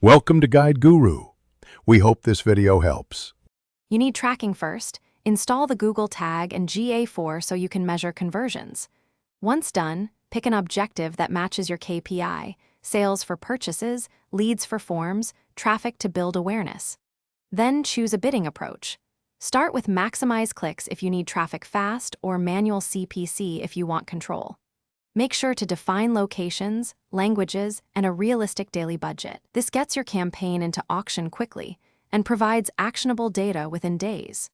Welcome to Guide Guru. We hope this video helps. You need tracking first. Install the Google Tag and GA4 so you can measure conversions. Once done, pick an objective that matches your KPI, sales for purchases, leads for forms, traffic to build awareness. Then choose a bidding approach. Start with maximize clicks if you need traffic fast or manual CPC if you want control. Make sure to define locations, languages, and a realistic daily budget. This gets your campaign into auction quickly and provides actionable data within days.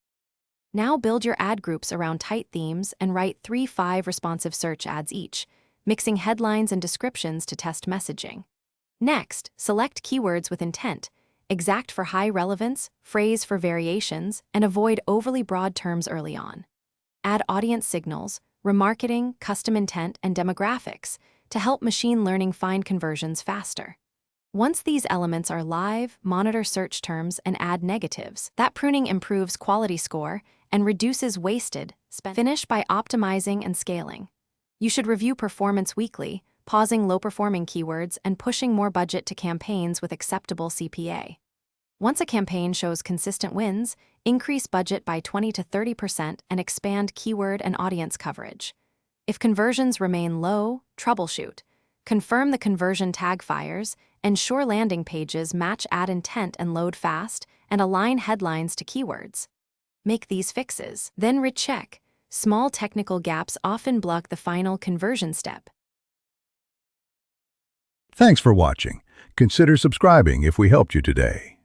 Now build your ad groups around tight themes and write 3-5 responsive search ads each, mixing headlines and descriptions to test messaging. Next, select keywords with intent, exact for high relevance, phrase for variations, and avoid overly broad terms early on. Add audience signals, remarketing, custom intent, and demographics to help machine learning find conversions faster. Once these elements are live, monitor search terms and add negatives. That pruning improves quality score and reduces wasted spend. Finish by optimizing and scaling. You should review performance weekly, pausing low-performing keywords and pushing more budget to campaigns with acceptable CPA. Once a campaign shows consistent wins, increase budget by 20 to 30% and expand keyword and audience coverage. If conversions remain low, troubleshoot. Confirm the conversion tag fires, ensure landing pages match ad intent and load fast, and align headlines to keywords. Make these fixes, then recheck. Small technical gaps often block the final conversion step. Thanks for watching. Consider subscribing if we helped you today.